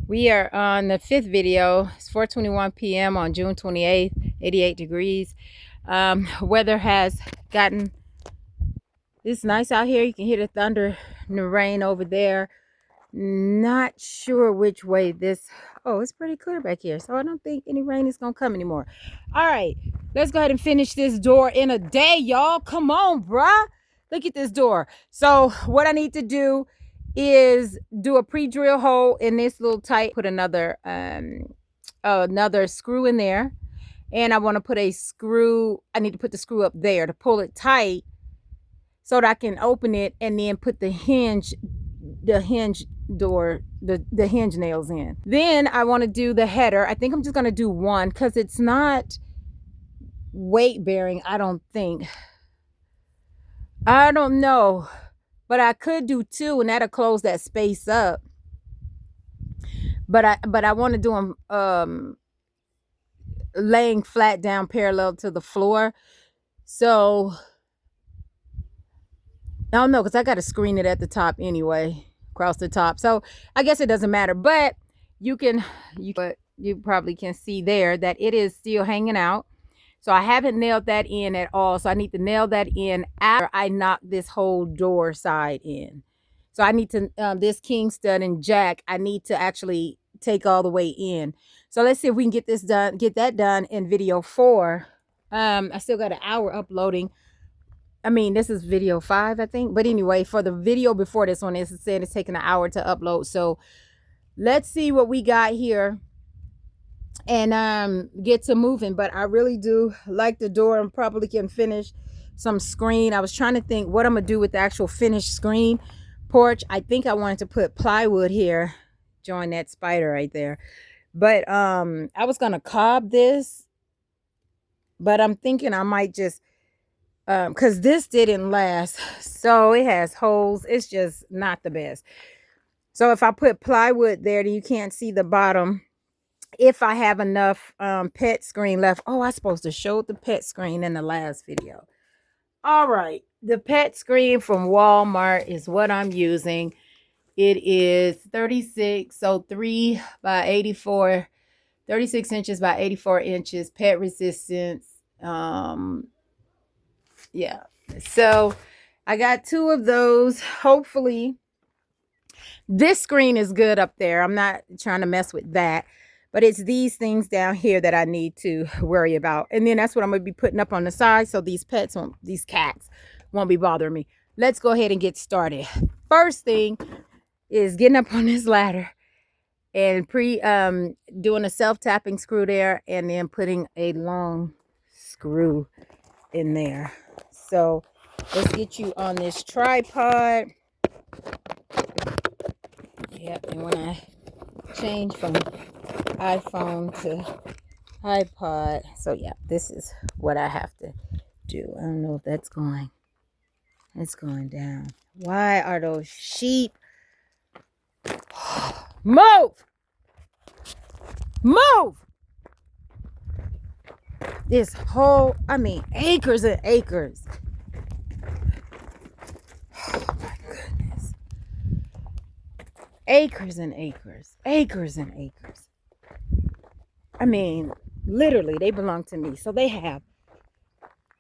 We are on the 5th video. It's 4:21 p.m. on June 28th, 88 degrees. Weather has gotten, it's nice out here. You can hear the thunder and the rain over there. Not sure which way this, oh, it's pretty clear back here. So I don't think any rain is going to come anymore. All right, let's go ahead and finish this door in a day, y'all. Come on, bruh. Look at this door. So what I need to do is do a pre-drill hole in this little tight, put another screw in there, and I want to put a screw, I need to put the screw up there to pull it tight so that I can open it and then put the hinge door, the hinge nails in. Then I want to do the header. I think I'm just going to do one because it's not weight bearing, I don't think. I don't know, but I could do two and that'll close that space up. But I want to do them laying flat down parallel to the floor. So I don't know, because I got to screen it at the top anyway, across the top. So I guess it doesn't matter. But you probably can see there that it is still hanging out. So I haven't nailed that in at all. So I need to nail that in after I knock this whole door side in. So I need to, this king stud and jack, I need to actually take all the way in. So let's see if we can get this done, get that done in video 4. I still got an hour uploading. I mean, this is video 5, I think. But anyway, for the video before this one, it's saying it's taking an hour to upload. So let's see what we got here and get to moving. But I really do like the door and probably can finish some screen. I was trying to think what I'm going to do with the actual finished screen porch. I think I wanted to put plywood here. Join that spider right there. But I was going to cob this. But I'm thinking I might just, because this didn't last, so it has holes. It's just not the best. So if I put plywood there, then you can't see the bottom. If I have enough pet screen left. Oh, I was supposed to show the pet screen in the last video. All right, the pet screen from Walmart is what I'm using. It is 36, so 3 by 84, 36 inches by 84 inches, pet resistance. Yeah, so I got 2 of those. Hopefully this screen is good up there. I'm not trying to mess with that, but it's these things down here that I need to worry about. And then that's what I'm going to be putting up on the side, so these cats won't be bothering me. Let's go ahead and get started. First thing is getting up on this ladder and doing a self-tapping screw there, and then putting a long screw in there. So let's get you on this tripod. Yep, and when I change from iPhone to iPod, so yeah, this is what I have to do. I don't know if that's going. It's going down. Why are those sheep? Move! Move! This whole, I mean, acres and acres. Oh my goodness. Acres and acres. Acres and acres. I mean, literally, they belong to me. So they have,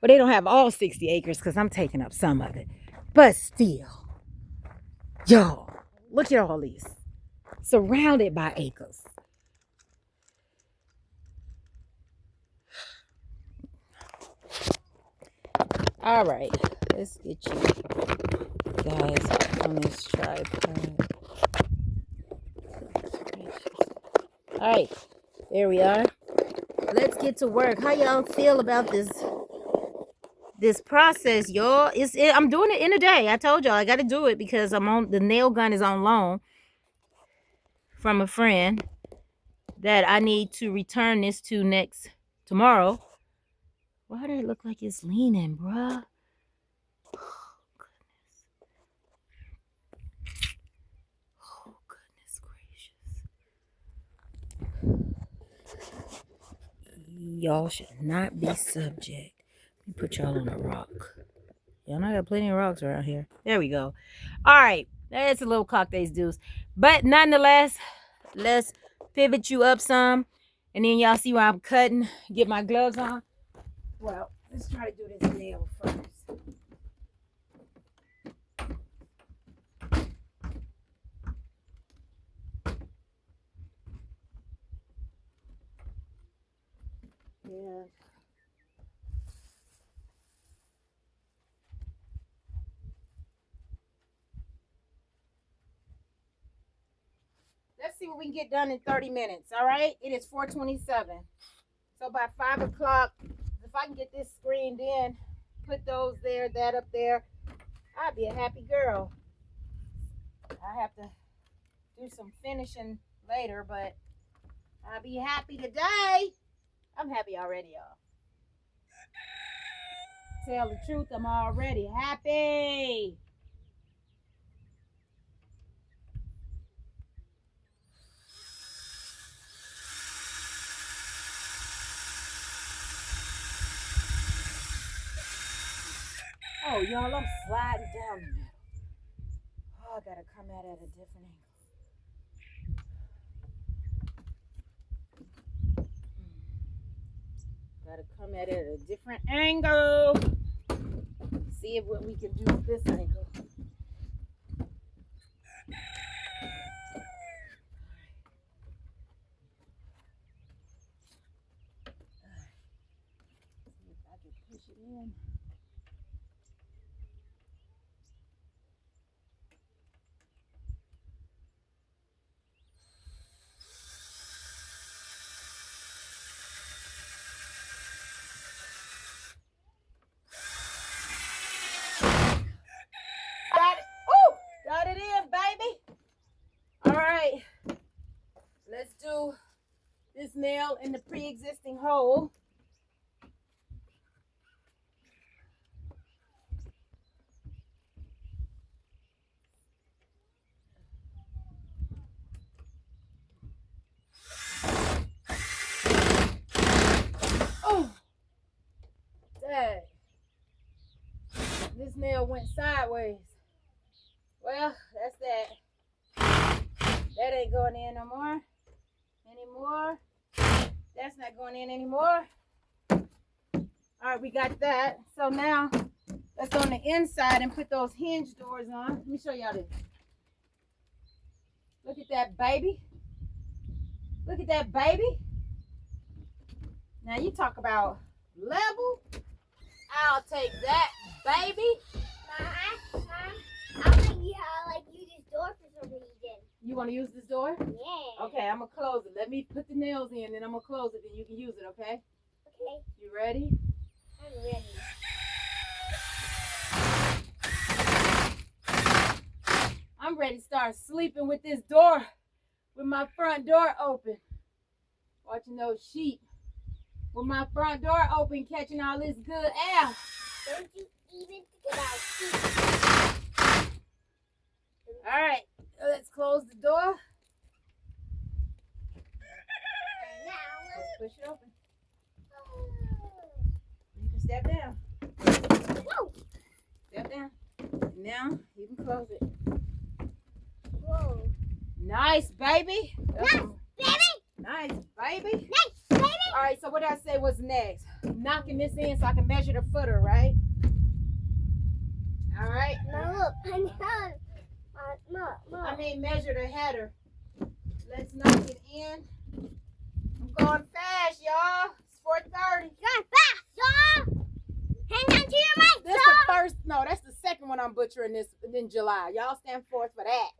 but they don't have all 60 acres because I'm taking up some of it. But still, yo, look at all these. Surrounded by acres. All right, let's get you guys on this tripod. All right, there we are. Let's get to work. How y'all feel about this process, y'all? I'm doing it in a day. I told y'all I got to do it because the nail gun is on loan from a friend that I need to return this to tomorrow. Why does it look like it's leaning, bruh? Oh, goodness. Oh, goodness gracious. Y'all should not be subject. Let me put y'all on a rock. Y'all know I got plenty of rocks around here. There we go. All right. That's a little cock days deuce. But nonetheless, Let's pivot you up some. And then y'all see where I'm cutting. Get my gloves on. Well, let's try to do this nail first. Yeah. Let's see what we can get done in 30 minutes. All right. It is 4:27. So by 5 o'clock, if I can get this screened in, put those there, that up there, I'll be a happy girl. I have to do some finishing later, but I'll be happy today. I'm happy already, y'all. Tell the truth, I'm already happy. Oh, y'all, I'm sliding down the middle. Oh, I gotta come at it at a different angle. Gotta come at it at a different angle. See if what we can do with this angle. See if I can push it in. Got it. Woo! Got it in, baby. All right. Let's do this nail in the pre-existing hole. Oh, dang. This nail went sideways. Well, that's that. That ain't going in no more. Anymore. That's not going in anymore. All right, we got that. So now let's go on the inside and put those hinge doors on. Let me show y'all this. Look at that, baby. Look at that, baby. Now you talk about level. I'll take that, baby. I think you use this door for some reason. You want to use this door? Yeah. Okay, I'm going to close it. Let me put the nails in, then I'm going to close it, then you can use it, okay? Okay. You ready? I'm ready. I'm ready to start sleeping with this door, with my front door open. Watching those sheep. With my front door open, catching all this good air. Don't you even think about sheep. All right, let's close the door. And now Let's push it open. You can step down. whoa. Step down. Now you can close it. Whoa. Nice, baby. Nice, baby. Nice, baby. Nice, baby. All right, so what did I say was next? Knocking this in so I can measure the footer, right? All right. Now look, I mean, measure the header. Let's knock it in. I'm going fast, y'all. It's 4:30. Going fast, y'all. Hang on to your mic, This the first, no, that's the second one I'm butchering this in July. Y'all stand forth for that.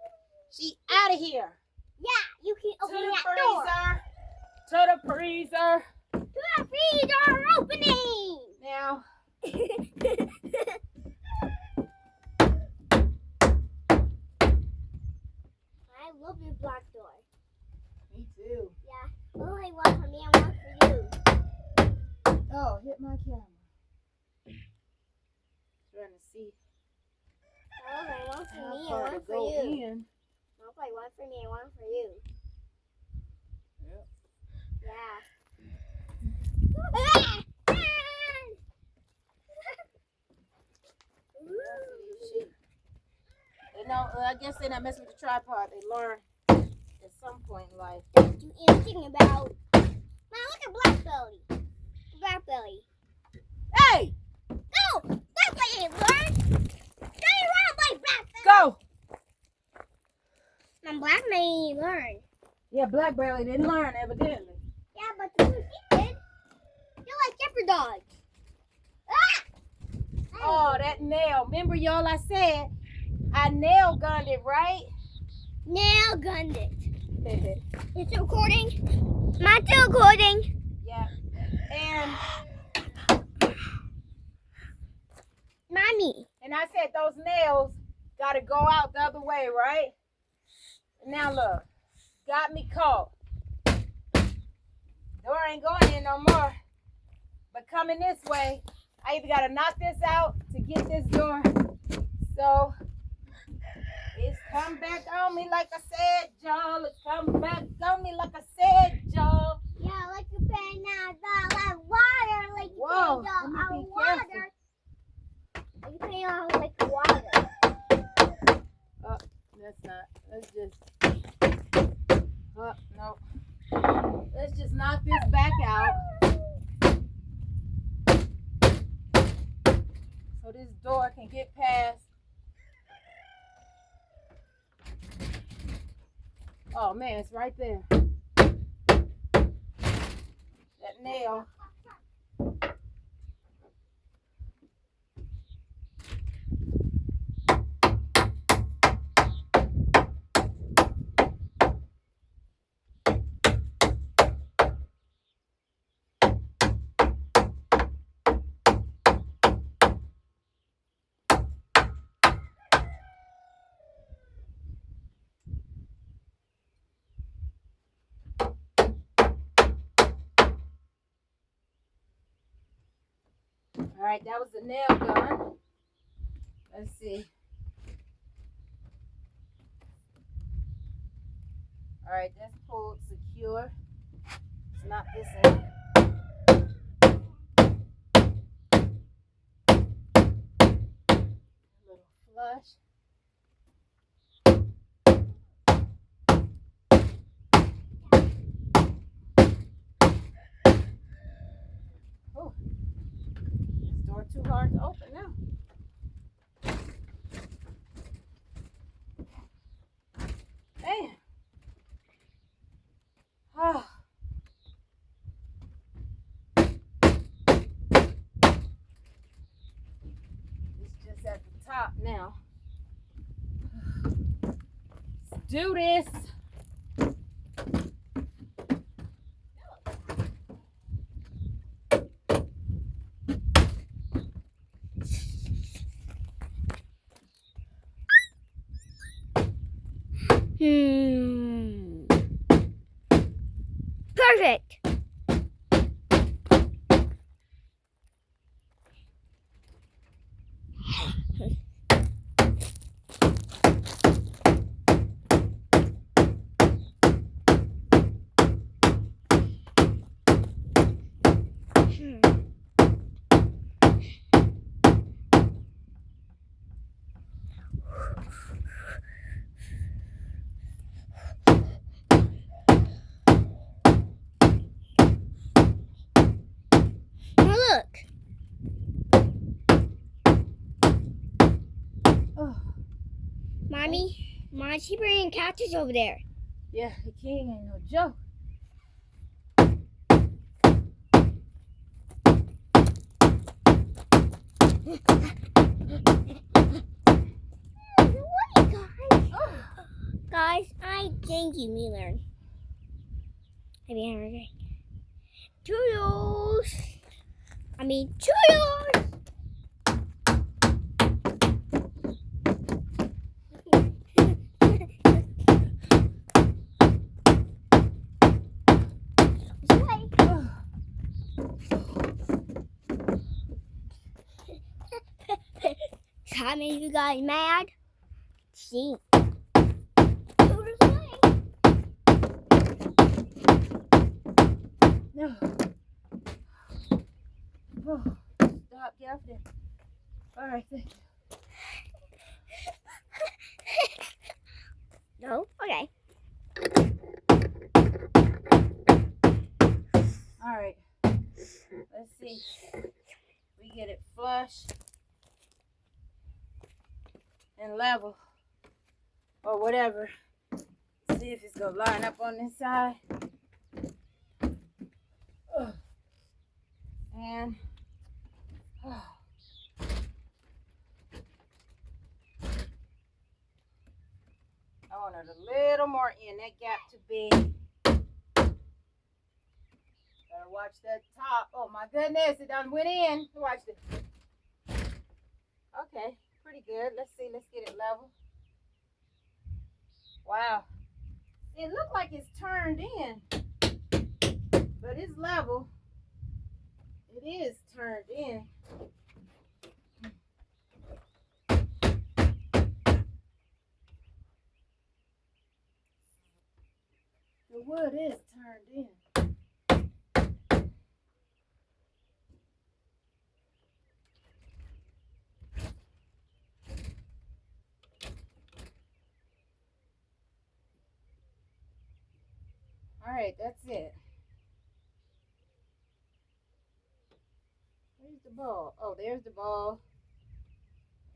She out of here. Yeah, you can To open the that door. freezer. To the freezer. To the freezer opening. Now, I love your black door. me too. Yeah, only one for me and one for you. Oh, hit my camera. Trying to see Okay, one for how me and far one to for go you. in. I'll play one for me and one for you. Yep. Yeah. They know, I guess they're not messing with the tripod. They learn at some point in life. Do anything about. Now look at Blackbelly. Blackbelly. Hey! Go! Blackbelly ain't learned. Turn around like Blackbelly. Go! My Blackbelly ain't learned. Yeah, Blackberry didn't learn, evidently. Yeah, but the two did. You're like shepherd dogs. Ah! Oh, that nail. Remember, y'all, I said I nail gunned it, right? Nail gunned it. It's recording? Mine's still recording. Yeah. And Mommy. I said those nails got to go out the other way, right? Now look. Got me caught. Door ain't going in no more. But coming this way, I either got to knock this out to get this door. So it's come back on me like I said, y'all. It's come back on me like I said, y'all. Yeah, like you paying out like water. Like you Whoa, paying let me out be water. Like you paying out like water. Oh, that's not. Let's just. Oh, no. Let's just knock this back out. So this door can get past. Oh man, it's right there. That nail. All right, that was the nail gun. Let's see. All right, that's pulled secure. It's not this end. A little flush. Oh, this door too hard to open now. Man. Oh. It's just at the top now. Let's do this. Perfect. Look. Oh. Mommy, she bringing cactus over there. Yeah, the king ain't no joke. What, guys? Guys, I think you may learn. Maybe Toodles. Toodles. That made you guys mad? See. Toodles away. No. Oh, stop, get up there. All right, thank you. No? Okay. see we get it flush and level or whatever. See if it's gonna line up on this side. And I want it a little more in, that gap too big. Better watch that top. Oh my goodness, it done went in. Watch this. Okay, pretty good. Let's see, let's get it level. Wow. It looked like it's turned in, but it's level. It is turned in. The wood is turned in. All right, that's it. Where's the ball? Oh, there's the ball.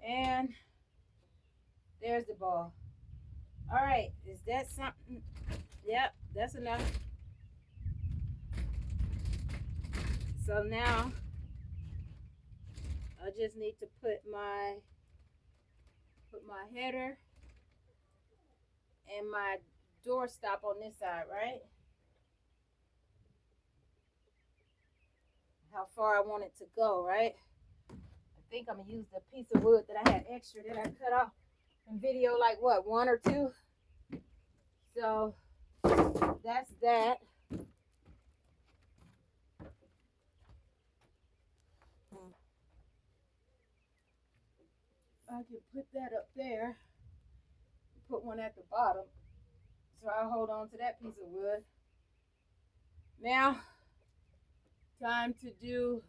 And there's the ball. All right, is that something? Yep, that's enough. So now I just need to put my header and my door stop on this side, right? How far I want it to go, right? I think I'm gonna use the piece of wood that I had extra that I cut off in video, like what, 1 or 2. So that's that. I can put that up there. Put one at the bottom. So I'll hold on to that piece of wood. Now, time to do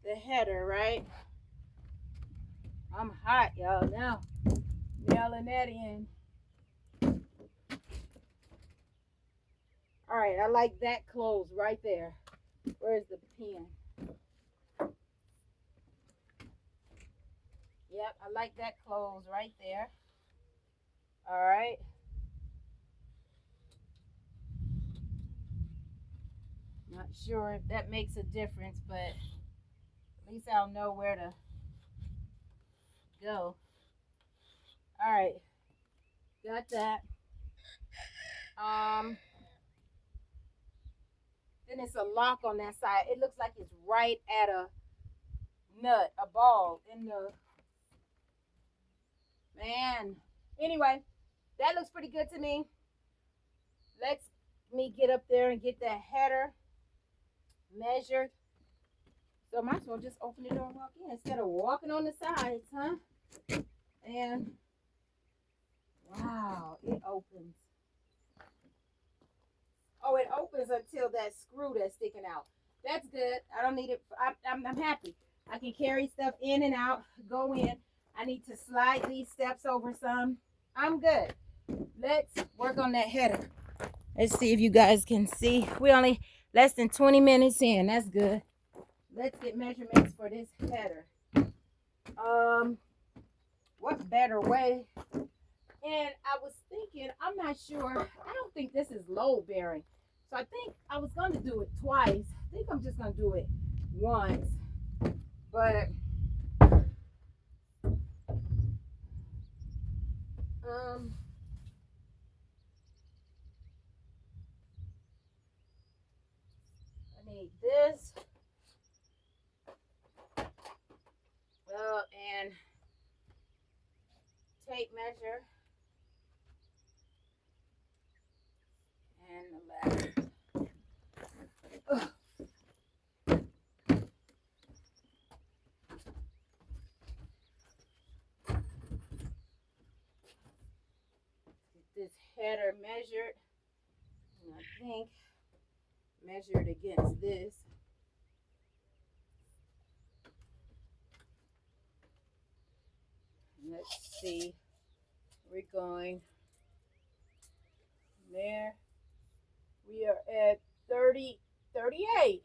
the header, right? I'm hot, y'all, now. Nailing that in. All right, I like that close right there. Where's the pen? Yep, I like that close right there. All right. Not sure if that makes a difference, but at least I'll know where to go. All right, got that. Then it's a lock on that side. It looks like it's right at a nut, a ball in the, man. Anyway, that looks pretty good to me. Let's me get up there and get that header measured. So I might as well just open the door and walk in instead of walking on the sides, huh? And wow, it opens. Oh, it opens until that screw that's sticking out. That's good. I don't need it. I'm happy. I can carry stuff in and out, go in. I need to slide these steps over some. I'm good. Let's work on that header. Let's see if you guys can see. We only less than 20 minutes in. That's good. Let's get measurements for this header. What better way? And I was thinking, I'm not sure. I don't think this is load bearing. So I think I was going to do it twice. I think I'm just going to do it once. But I need this. And tape measure. And the ladder. Get this header measured. And I think measured against this. Let's see. We're going there. We are at 38.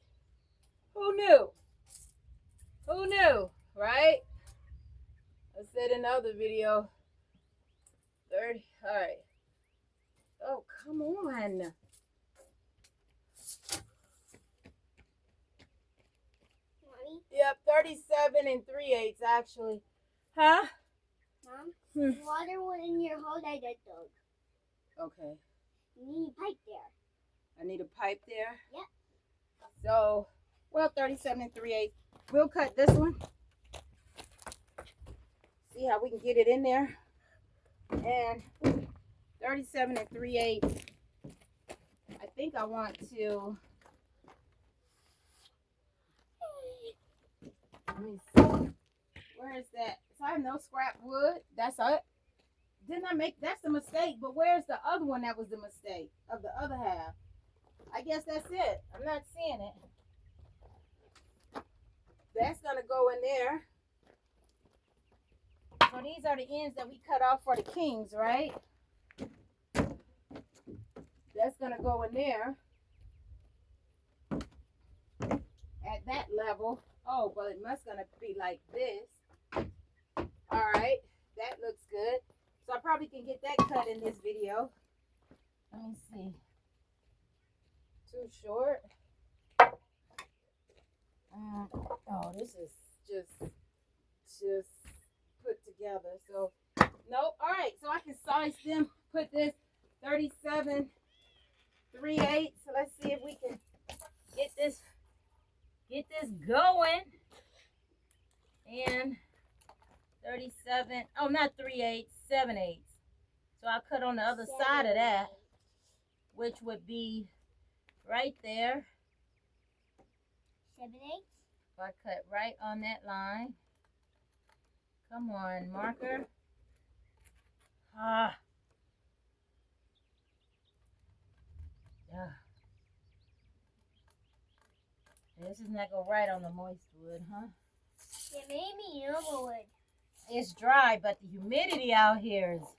Who knew? Who knew, right? I said in the other video, 30, all right. Oh, come on. Mommy? Yep, 37 and 3/8 actually. Huh? Mom? Hmm. Water was in your hole that I dug. Okay. You need a pipe there. I need a pipe there? Yep. So, well, 37 and 3/8. We'll cut this one. See how we can get it in there. And 37 and 3/8. I think I want to. Let me see. Where is that? So I have no scrap wood. That's it. Didn't I make? That's the mistake. But where's the other one that was the mistake of the other half? I guess that's it. I'm not seeing it. That's gonna go in there. So these are the ends that we cut off for the kings, right? That's gonna go in there at that level. Oh, but it must gonna be like this. All right, that looks good. So I probably can get that cut in this video. Let me see. Too short. Oh, this is just put together. So nope. All right, so I can size them. Put this 37 3/8. So let's see if we can get this going. And 37. Oh, not 3/8, 7/8. So I'll cut on the other side of that, which would be right there. 7/8. So I cut right on that line. Come on, marker. Ah. Yeah. This is not gonna right on the moist wood, huh? Yeah, maybe normal wood. It's dry, but the humidity out here is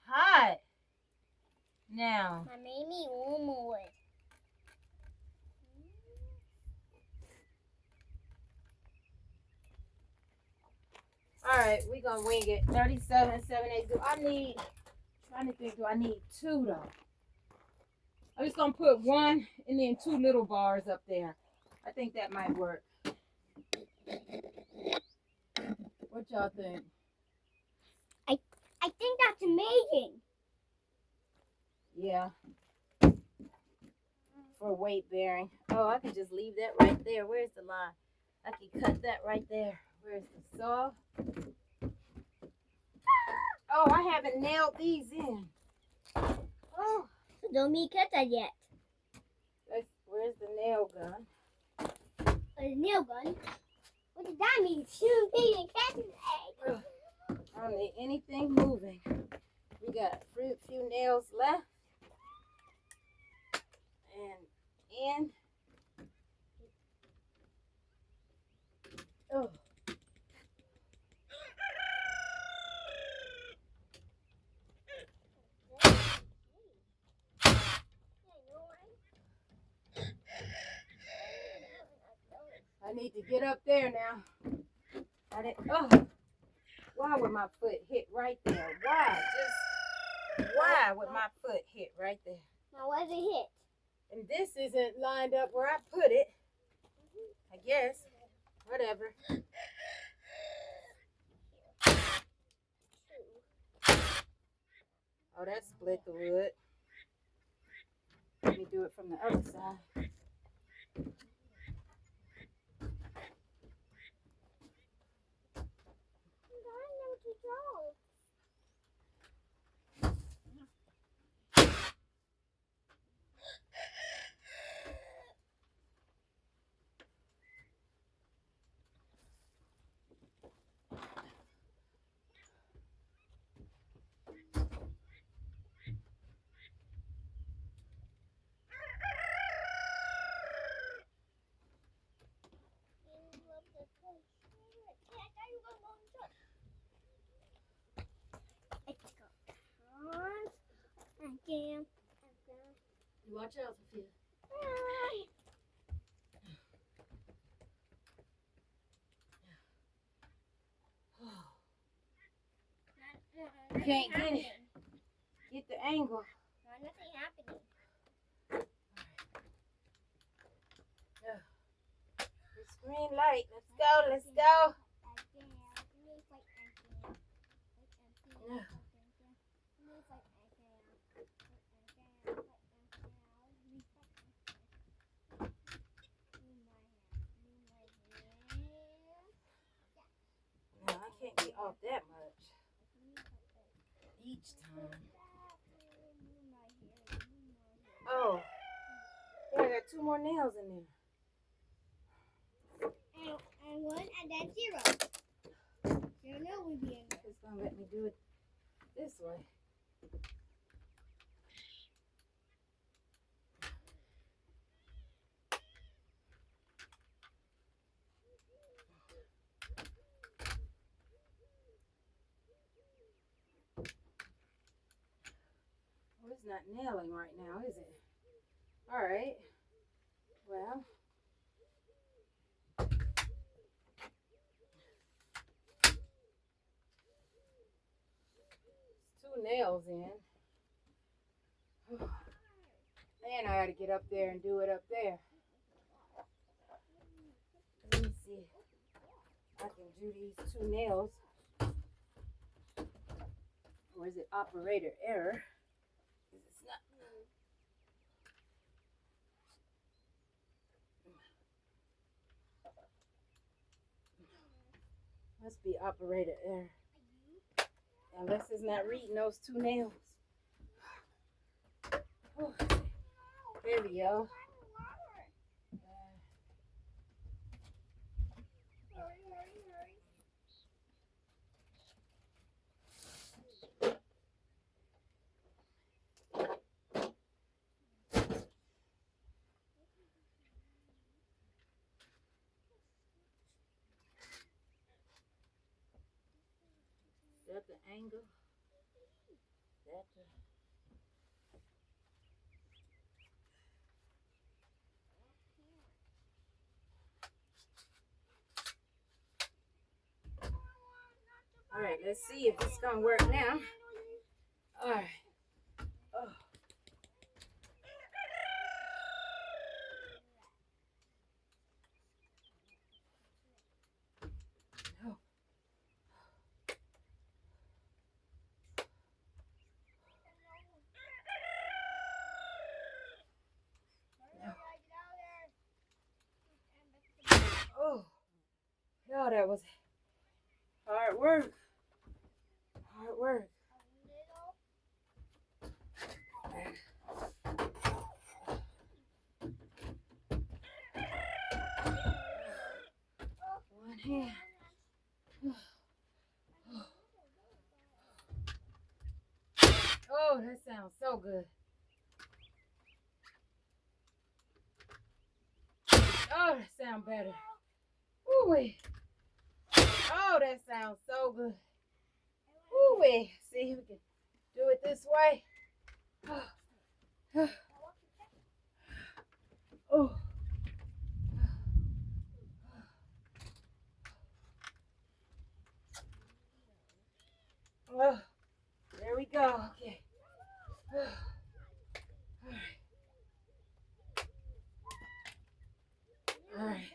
hot. Now. Maybe normal wood. All right, we're gonna wing it. 37 7/8. Do I need? Trying to think. Do I need two though? I'm just gonna put one and then two little bars up there. I think that might work. What y'all think? I think that's amazing. Yeah. For weight bearing. Oh, I can just leave that right there. Where's the line? I can cut that right there. Where's the saw? Oh, I haven't nailed these in. Oh. So don't be cut that yet. Where's the nail gun? A nail gun? What does that mean? Shooting pig and catching egg. I don't need anything moving. We got a few nails left. And in. Oh. I need to get up there now. Why would my foot hit right there? Why would my foot hit right there? Now where's it hit? And this isn't lined up where I put it. I guess. Whatever. Oh, that split the wood. Let me do it from the other side. You You watch out, Sophia. Can't get it. Get the angle. No, nothing happening. It's green light. Let's go. Let's go. No, I can't get off that much each time. Oh, yeah, I got 2 more nails in there. And 1 and then 0. No will be in there. It's gonna let me do it this way. Well, it's not nailing right now, is it? All right. Well. It's 2 nails in. And I gotta get up there and do it up there. Let me see. I can do these 2 nails. Or is it operator error? It's not. Must be operator error. Unless it's not reading those 2 nails. Oh, there we go. Is that the angle? That the... All right, let's see if it's gonna work now. All right. Oh. No. Oh, no, that was hard work. Hard work. One hand. Oh, that sounds so good. Oh, that sounds better. Ooh-wee. Oh, that sounds so good. Ooh-wee. See, we can do it this way. Oh. Oh, there we go. Okay. All right.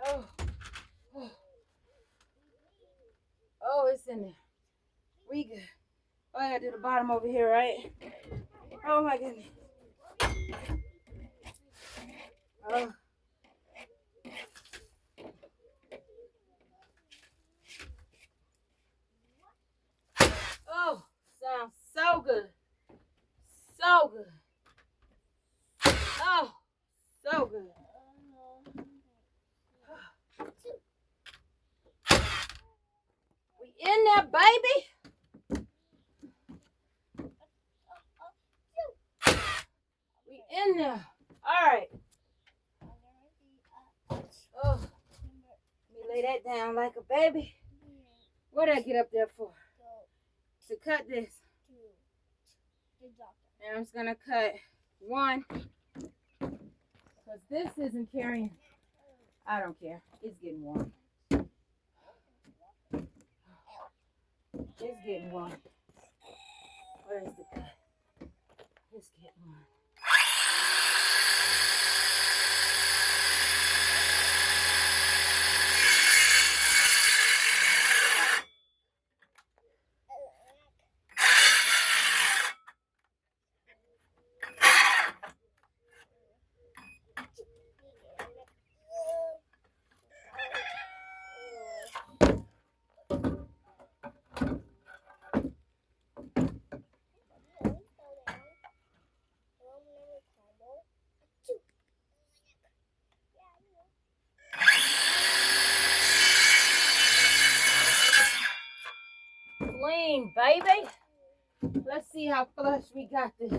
Oh. Oh. Oh, it's in there. We good. Oh, I gotta do the bottom over here, right? Oh my goodness. Oh. Oh, sounds so good. So good. Oh, so good. We in there, baby. We in there. All right. Oh, let me lay that down like a baby. What did I get up there for? To cut this. And I'm just gonna cut 1 because this isn't carrying I don't care. It's getting warm. It's getting warm. Where is the cut? It's getting warm. Clean, baby. Let's see how flush we got this. We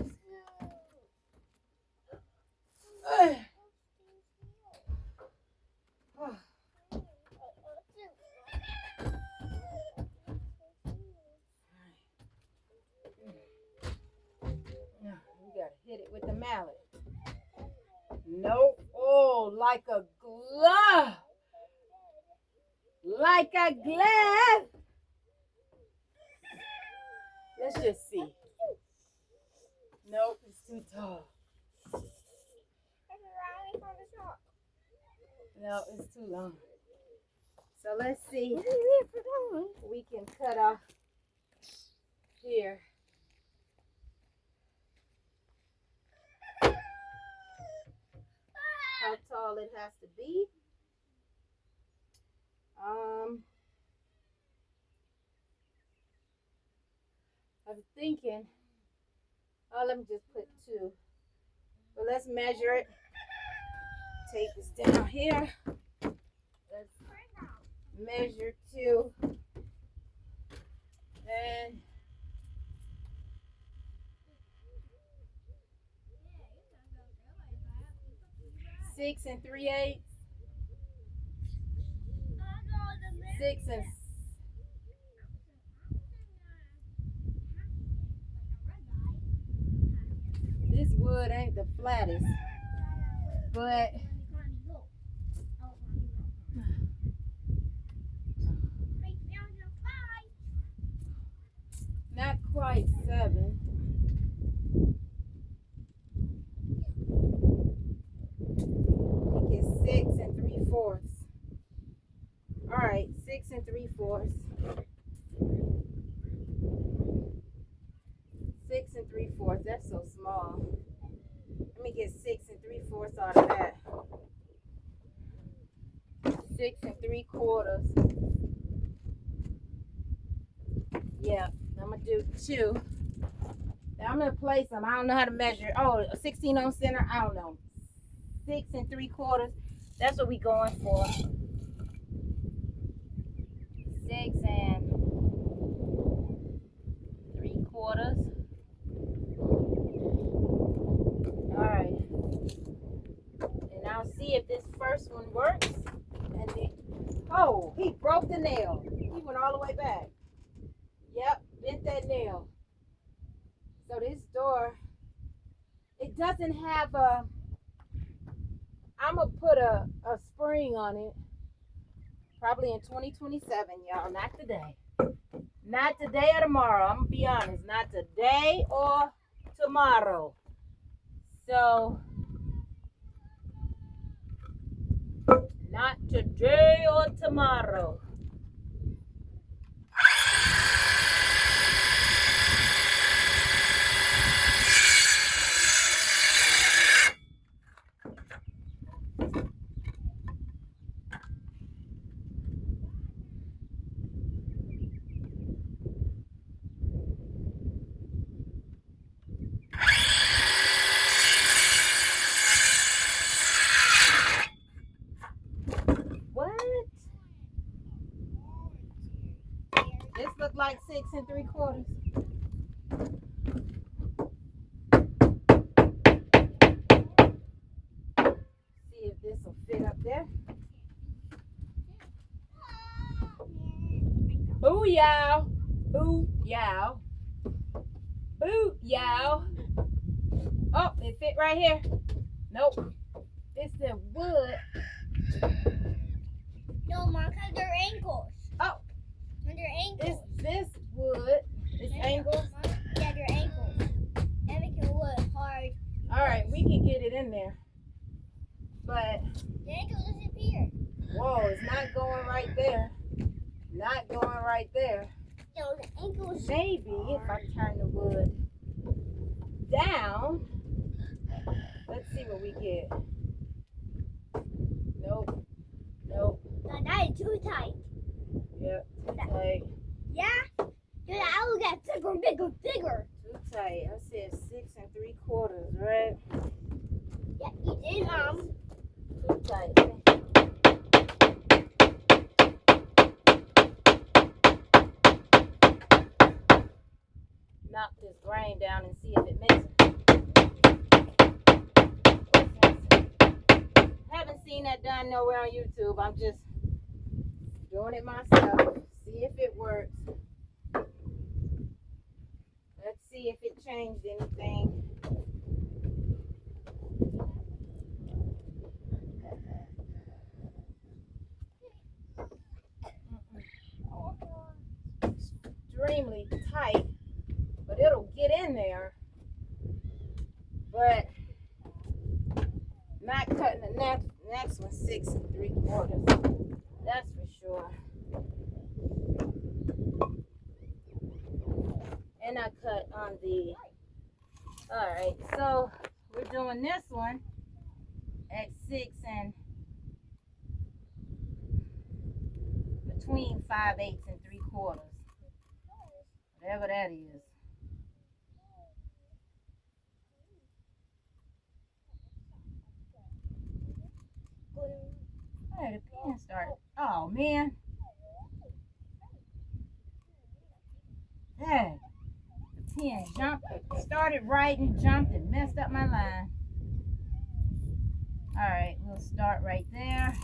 gotta hit it with the mallet. Nope. Oh, like a glove. Like a glove. Let's just see. Nope, it's too tall. No, it's too long. So let's see. We can cut off here. How tall it has to be. I was thinking, oh, let me just put 2. But let's measure it. Take this down here. Let's measure 2. And six and 3/8. 6 and this wood ain't the flattest, but not quite 7. I think it's 6 and 3/4. All right, 6 and 3/4. 6 and 3/4. That's so small. Let me get 6 and 3/4 out of that. 6 and 3/4. Yeah, I'm gonna do 2. Now I'm gonna place them. I don't know how to measure. Oh, a 16 on center. I don't know. 6 and 3/4. That's what we going for. 6 and 3/4. All right. And I'll see if this first one works. And then, oh, he broke the nail. He went all the way back. Yep, bent that nail. So this door, it doesn't have a, I'm going to put a spring on it. Probably in 2027, y'all. Not today. Not today or tomorrow. I'm going to be honest. Not today or tomorrow. So, not today or tomorrow. This look like 6 and 3/4. See if this will fit up there. Boo y'all. Boo y'all. Boo y'all. Oh, it fit right here. Nope. It's the wood. No, Mom, because they're ankles. Oh. They're ankles. Is this wood? It's angles? Yeah, they're ankles. That makes it wood hard. Alright, we can get it in there. But The ankles disappear. whoa, it's not going right there. Not going right there. No, the ankles. Maybe if I turn the wood down. Let's see what we get. Nope. Nope. No, that is too tight. Yep. Too tight. Yeah? Dude, I will get bigger, bigger, bigger. Too tight. I said 6 3/4, right? Yeah, you did, Mom. Too tight. Knock this grain down and see if it makes it. Haven't seen that done nowhere on YouTube. I'm just doing it myself. See if it works. Let's see if it changed anything. Extremely tight, but it'll get in there. But not cutting the next one 6 3/4. That's for sure. And I cut on the. All right, so we're doing this one at 6 and between 5/8 and 3/4, whatever that is. Hey, the pen started. Oh man. Hey, the pen jumped, started writing, jumped, and messed up my line. All right, we'll start right there.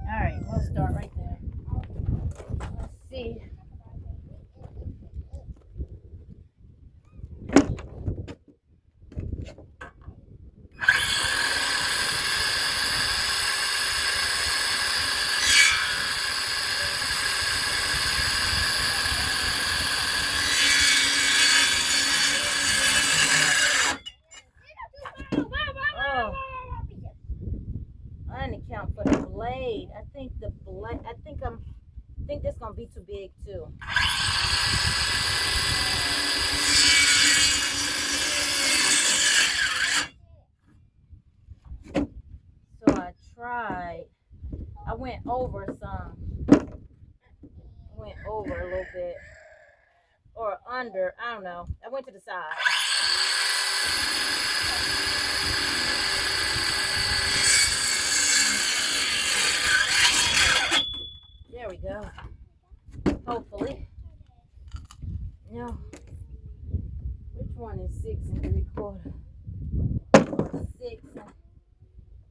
All right, we'll start right there. Let's see. I didn't account for the blade. I think the blade. I think this gonna be too big too. So I tried. I went over some. Went over a little bit, or under. I don't know. I went to the side. There we go. Hopefully. No. Which one is 6 3/4? 6.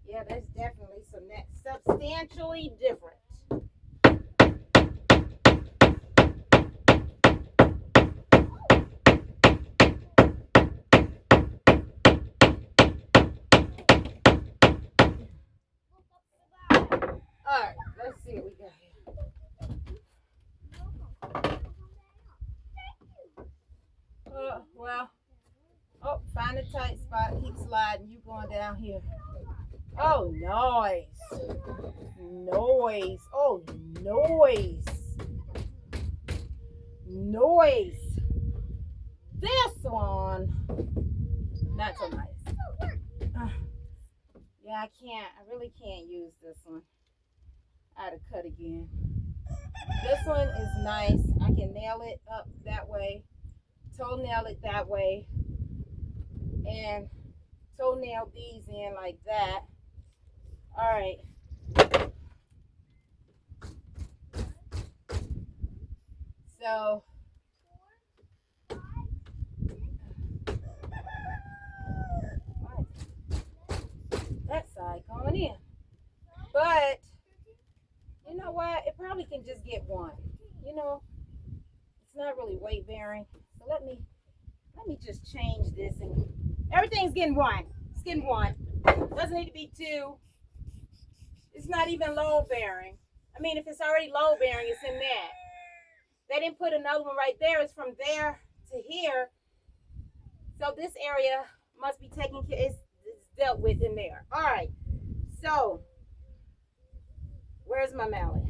Yeah, that's definitely substantially different. Alright, let's see what we got here. Well, oh, find a tight spot, keep sliding, you going down here. Oh, noise. Noise. Oh, noise. Noise. This one, not so nice. Yeah, I really can't use this one. I had to cut again. This one is nice. I can nail it up that way, toenail it that way, and toenail these in like that. All right. So that side going in, but you know what? It probably can just get one. You know, it's not really weight bearing. So let me just change this, and everything's getting one. asking one. Doesn't need to be two. It's not even load bearing. I mean, if it's already load bearing, it's in that. They didn't put another one right there. It's from there to here. So this area must be taken care. It's dealt with in there. All right. So where's my mallet?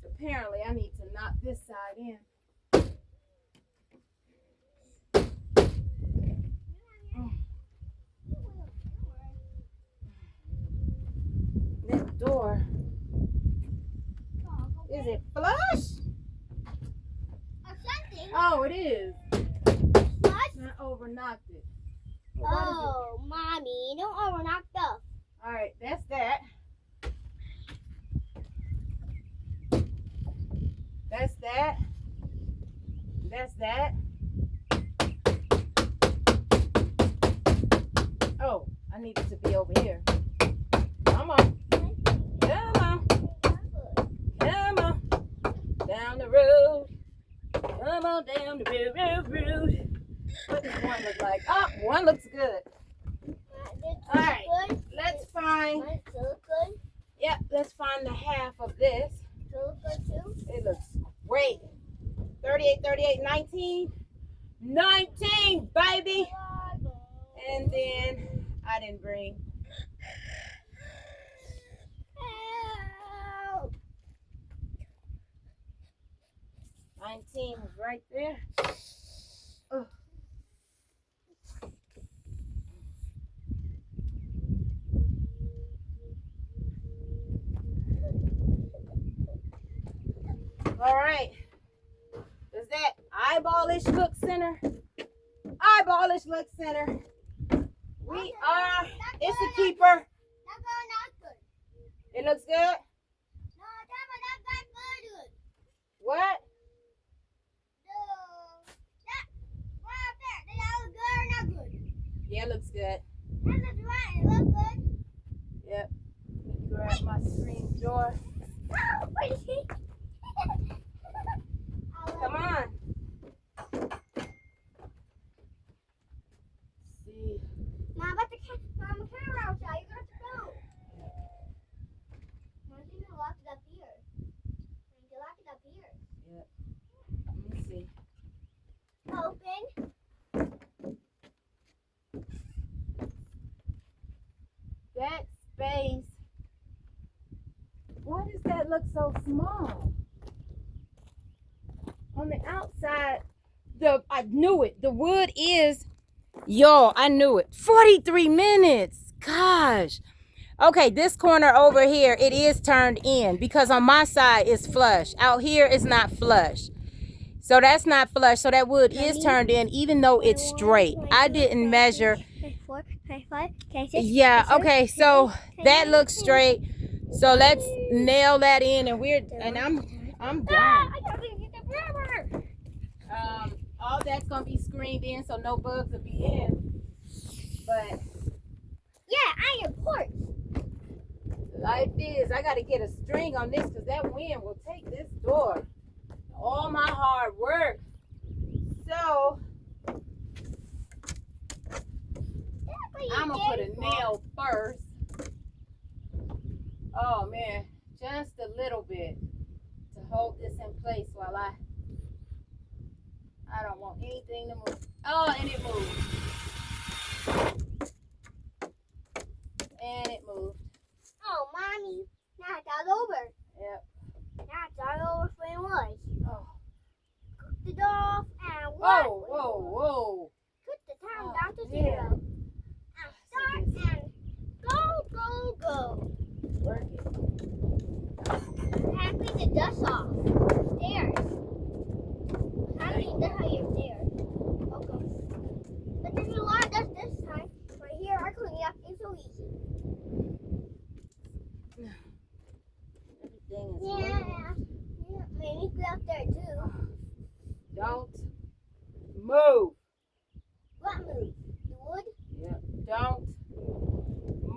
So apparently, I need to knock this side in. This door. Is it flush? Oh, it is. Flush? I overknocked it. Oh, mommy, don't overknock stuff. All right, that's that. That's that. That's that. Oh, I need it to be over here. Come on. Come on. Come on. Down the road. Come on down the road. What does one look like? Oh, one looks good. All right. Let's find. Yep, let's find the half of this. It looks great. 38, 38, 19. 19, baby. And then I didn't bring. Help. 19 was right there. Oh. All right. Does that eyeballish look center? Eyeballish look center. We are. It's a keeper. It looks good. What? Yeah, it looks good. Yep. Let me grab my screen door. Come on. See. Mom, but the camera outside. You got to go. Mom, you can lock it up here. You can lock it up here. Yep. Let me see. Open. That space. Why does that look so small? On the outside, I knew it. The wood is, yo, I knew it. 43 minutes. Gosh. Okay, this corner over here, it is turned in because on my side it's flush. Out here it's not flush. So that's not flush. So that wood is turned in even though it's straight. I didn't measure. 4, 5, 6. Yeah, okay, so that looks straight. So let's nail that in and I'm done. All that's gonna be screened in so no bugs will be in. But yeah, I am Porch. life is, I gotta get a string on this because that wind will take this door. All my hard work. So I'm gonna put a nail first. Oh man, just a little bit to hold this in place while I don't want anything to move. Oh, and it moved. And it moved. Oh, mommy, now it's all over. Yep. Now it's all over for it was. Oh. Cook the door off and what? Whoa, whoa, whoa. Put the time Oh, down to yeah. 0. And start and go. Work it. And clean the dust off. Stairs. How do you know how you're there? Okay. But there's a lot of dust this time. Right here, I clean it up. It's so easy. Everything is Yeah. Maybe go out there too. Don't move. What move? The wood? Yep. Don't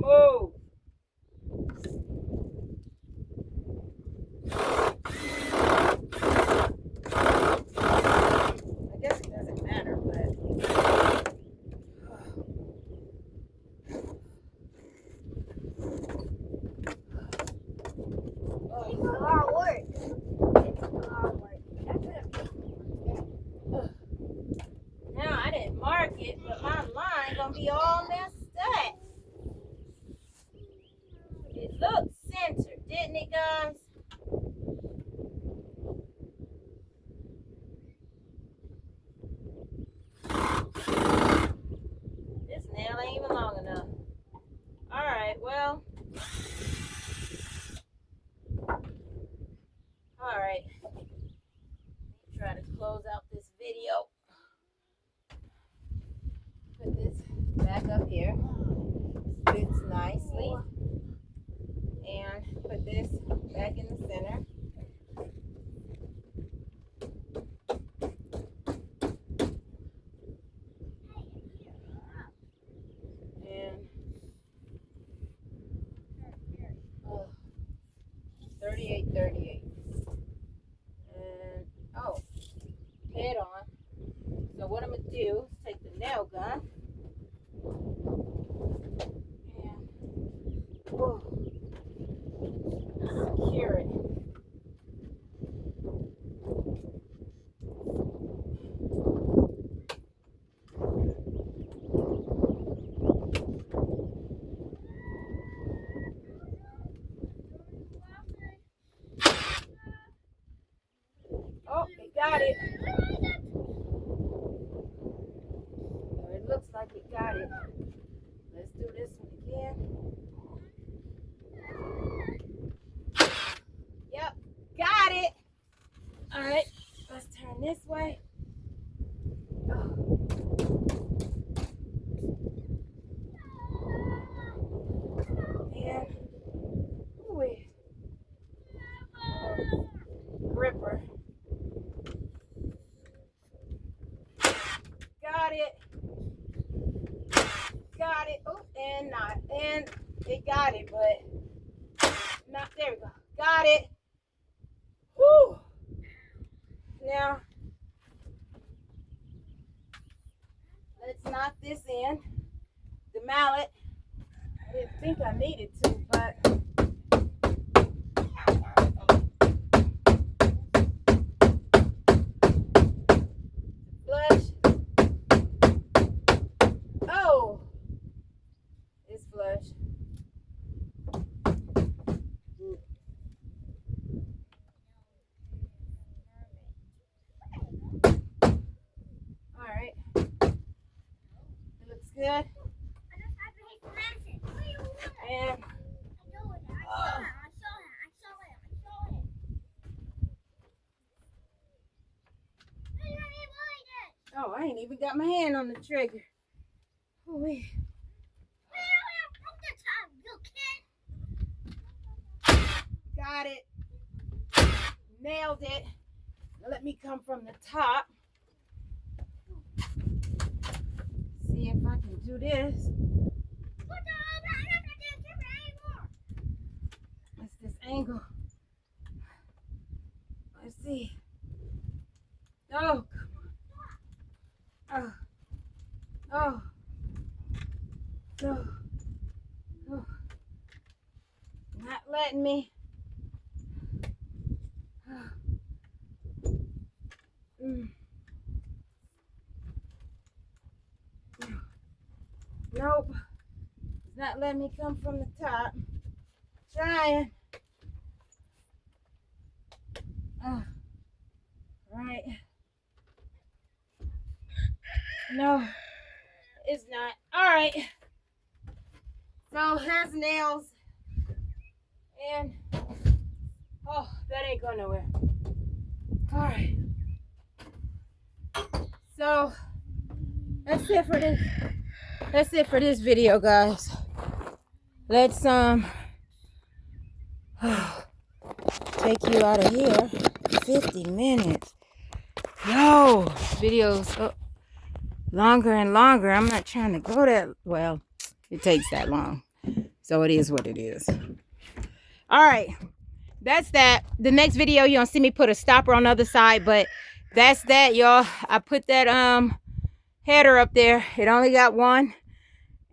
move. I guess it doesn't matter, but 38. And oh, head on. So what I'm gonna do is take the nail gun and secure it. Oh, it got it. It looks like it got it. Let's do this one again. Yep, got it. All right, let's turn this way. Oh. And ooh, gripper. Got it. Got it. Oh, and not. And it got it, but not. There we go. Got it. Whew. Now, let's knock this in. The mallet. I didn't think I needed to, but flush. Oh, it's flush. All right. It looks good. And oh, I ain't even got my hand on the trigger. Oh, wait. Got it. Nailed it. Now let me come from the top. See if I can do this. What's this angle? Let's see. Oh, oh, oh, oh, oh. Not letting me. Nope. It's not letting me come from the top. Trying. Right. No, it's not. All right. So has nails. And oh, that ain't going nowhere. All right. So that's it for this. That's it for this video, guys. Let's take you out of here. 50 minutes. Yo, videos longer and longer. I'm not trying to go that well. It takes that long. So it is what it is. All right. That's that. The next video you're gonna see me put a stopper on the other side, but that's that, y'all. I put that header up there. It only got one.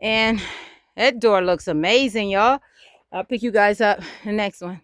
And that door looks amazing, y'all. I'll pick you guys up in the next one.